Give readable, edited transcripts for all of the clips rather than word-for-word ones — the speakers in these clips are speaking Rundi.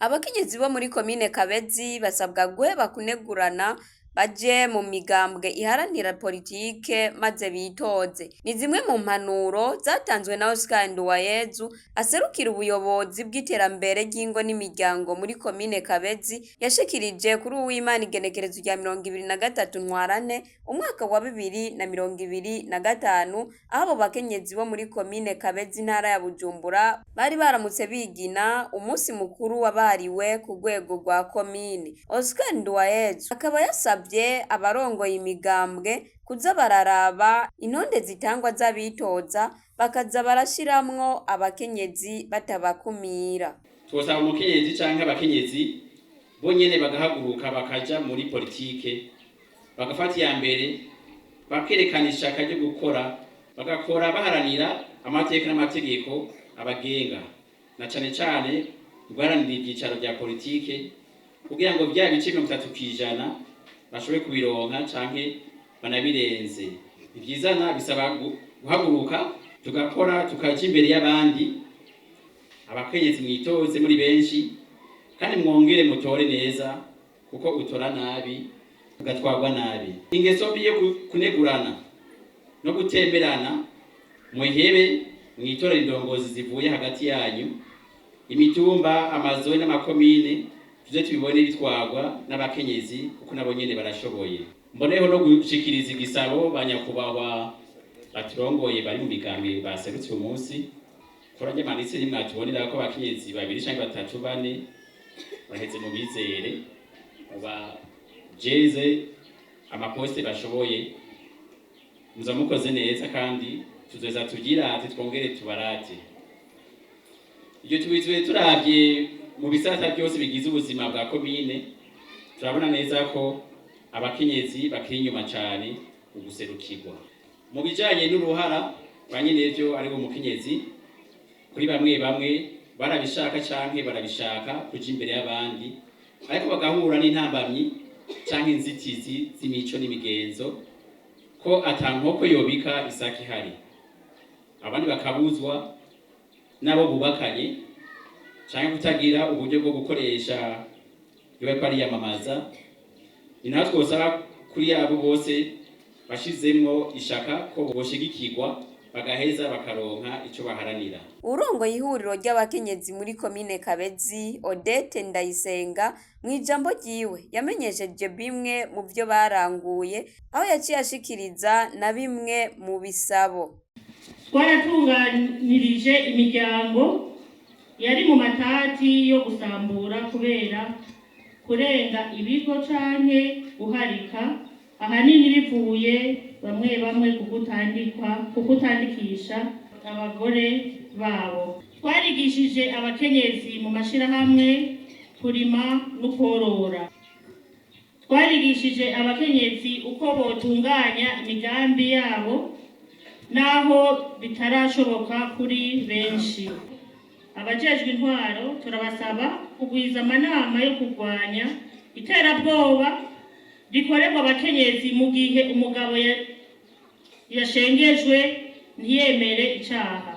Abakenyezi bo muri komine Kabezi basabwa guheba kunegurana baje mu migambwe iharanira politike maze bitoze. Ni zimwe mu mpanuro zatanzwe na Oscar Nduwayezu aserukira ubuyobozi bw'iterambere ry'ingo n'imiryango muri komine Kabezi yashikirije kuri Uwimana igenekerezo rya 23 Ntwarante umwaka wa 2025 aho abo bakenyezi bo muri komine Kabezi intara ya Bujumbura bari baramutse bigina umunsi mukuru wabahariwe ku rwego rwa komine. Oscar Nduwayezu akaba yasabye abarongoye imigambwe kuza bararaba intonde zitangwa z'abitoza bakaza barashiramwo abakenyezi batabakumira. Twosaba umukenyezi canke abakenyezi bonyene bagahaguruka bakaja muri politike bagafata iya mbere bakerekana ishaka ryo gukora bagakora baharanira amateka n'amategeko abagenga na cane cane guharanira ibyicaro bya politike kugira ngo bya bice 30% bashobore kubironka canke banabirenze. Ivyizana bisaba guhaguruka tugakora tukaja imbere y'abandi. Abakenyezi mwitoze muri benshi kandi mwongere mutore neza kuko utora nabi ugatwarwa nabi. Ingeso mbi yo kunegurana no gutemberana muhebe mwitora indongozi zivuye hagati yanyu imitumba amazone n'amakomine tuze tubibone bitwarwa n'abakenyezi kuko nabo nyene barashoboye. Mboneho no gushikiriza igisabo banyakubahwa baturongoye bari mu migambi baserutse umunsi koranye manitse nimwatubonera ko abakenyezi 2 canke 3 4 baheze mu bizere aba jeze amaposte bashoboye muza mukoze neza kandi tuzoza tugira ati twongere tubarate. Iyo tubizwe turavye mu bisata byose bigize ubuzima bwa komine turabona neza ko abakenyezi bakiri inyuma cyane uguserukirwa mu bijanye n'uruhara banyenevyo ari bo mukenyezi kuri bamwe barabishaka canke barabishaka kuja imbere y'abandi ariko bagahura n'intambamyi canke inzitizi z'imico n'imigenzo ko atankoko yobika isaki hari abandi bakabuzwa nabo bubakanye canke kutagira uburyo bwo gukoresha yobe ko ari yamamaza. Inaho twosaba kuri yabo bose bashizemwo ishaka ko boshigikirwa bagaheza bakaronka ico baharanira. Urongoye ihuriro ry'abakenyezi muri komine Kabezi Odette Ndayisenga mwijambo ryiwe yamenyesheje bimwe mu byo baranguye aho yaciye ashikiriza na bimwe mu bisabo. Twaratunganirije imiryango yari mu matati yo gusambura kubera kurenga ibigo canke guharika ahanini bivuye bamwe kukutandikisha abagore babo. Twarigishije abakenyezi mu mashirahamwe kurima no korora. Twarigishije abakenyezi uko botunganya imigambi yabo naho bitarashoboka kuri benshi. Abajejwe intwaro turabasaba kugwiza amanama yo kurwanya iterabwoba rikorerwa abakenyezi mu gihe umugabo yashengejwe ntiyemere icaha.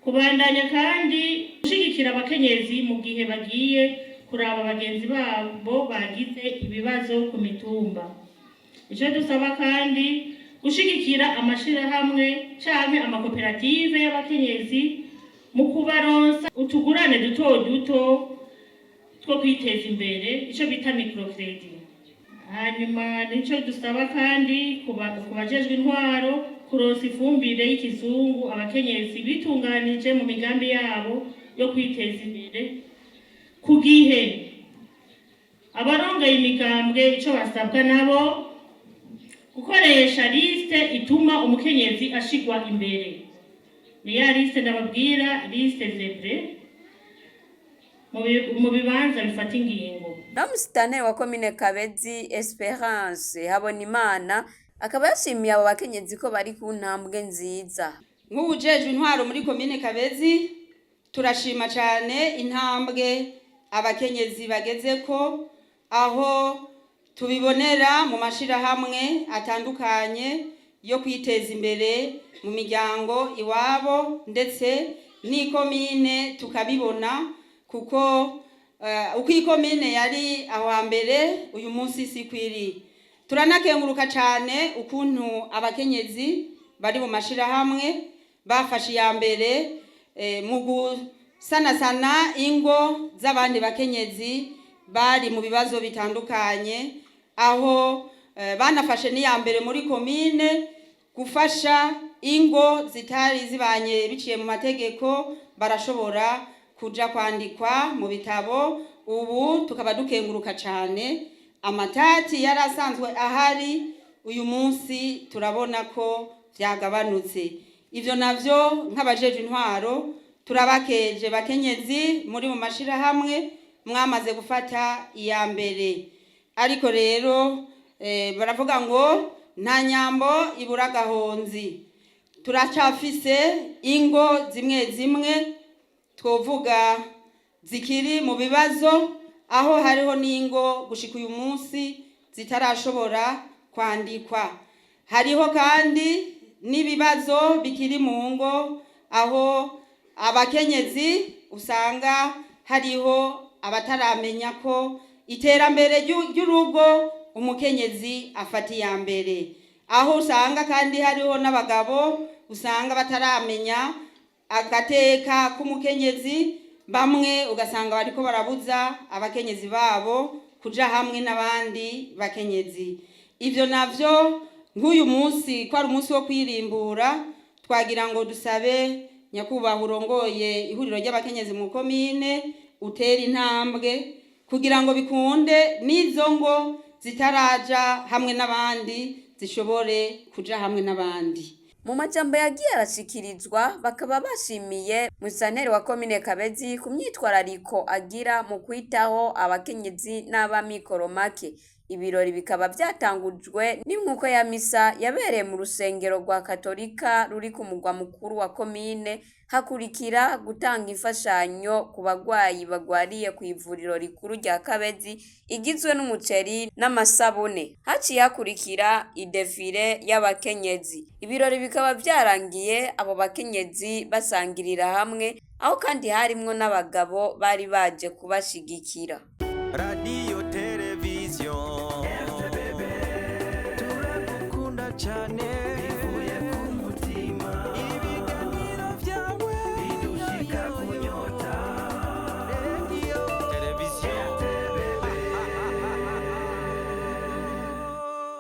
Kubandanya kandi gushigikira abakenyezi mu gihe bagiye kuraba bagenzi babo bagize ibibazo ku mitumba. Ico dusaba kandi gushigikira amashirahamwe canke amakoperative y'abakenyezi mu kubaronsa utugurane duto two kwiteza imbere ico bita microcredit. Hanyuma nico dusaba kandi kubajejwe intwaro kuronsa ifumbire y'ikizungu abakenyezi bitunganije mu migambi yabo yo kwiteza imbere ku gihe. Abarongoye imigambwe ico basabwa nabo gukoresha liste ituma umukenyezi ashigwa imbere. Ni ya liste ndababwira liste zebre mu bibanza bifata ingingo. Namusitane wa komine Kabezi Esperance Habonimana akaba yashimiye abo bakenyezi ko bari ku ntambwe nziza. Nk'ubujejwe intwaro muri komine Kabezi turashima cyane intambwe abakenyezi bageze ko aho tubibonera mu mashirahamwe atandukanye yo kwiteza imbere mu miryango iwabo ndetse n'ikomine tukabibona kuko uko ikomine yari aho hambere uyu munsi si kwiri. Turanakenguruka cyane ukuntu abakenyezi bari mu mashirahamwe bafashe ya mbere mu gusanasana ingo z'abandi bakenyezi bari mu bibazo bitandukanye, aho banafashe n'iya mbere muri komine gufasha ingo zitari zibanye biciye mu mategeko barashobora kuja kwandikwa mu bitabo. Ubu tukaba dukenguruka cyane, amatati yari asanzwe ahari uyu munsi turabona ko vyagabanutse. Ivyo navyo nk'abajeje intwaro turabakeje bakenyezi muri mu mashirahamwe mwamaze gufata iya mbere. Ariko rero baravuga ngo nta nyambo ibura gahonzi. Turacafise ingo zimwe zimwe twovuga zikiri mu bibazo, aho hariho n'ingo gushika uyu munsi zitarashobora kwandikwa. Hariho kandi n'ibibazo bikiri mu ngo, aho abakenyezi usanga hariho abataramenya ko iterambere ry'urugo umukenyezi afata iya mbere, aho usanga kandi hariho n'abagabo usanga bataramenya agateka k'umukenyezi, bamwe ugasanga bariko barabuza abakenyezi babo kuja hamwe n'abandi bakenyezi. Ivyo navyo nk'uyu munsi ko ari umunsi wo kwirimbura, twagira ngo dusabe nyakubahwa urongoye ihuriro ry'abakenyezi mu komine utera intambwe kugira ngo bikunde n'izo ngo zitaraja hamwe n'abandi zishobore kuja hamwe n'abandi. Mu majambo yagiye arashikirizwa bakaba bashimiye musanteri wa komine Kabezi ku myitwarariko agira mu kwitaho abakenyezi n'abamikoro make. Ibirori bikaba byatangujwe n'inkuko ya misa yabereye mu rusengero rwa Katolika ruri ku mugwa mukuru wa komine, hakurikira gutanga imfashanyo ku bagwayi bagwariye ku ivuriro rikuru rya Kabezi igizwe n'umuceri n'amasabune. Haciye hakurikira idefile y'abakenyezi. Ibirori bikaba byarangiye abo bakenyezi basangirira hamwe, aho kandi harimwo n'abagabo bari baje kubashigikira.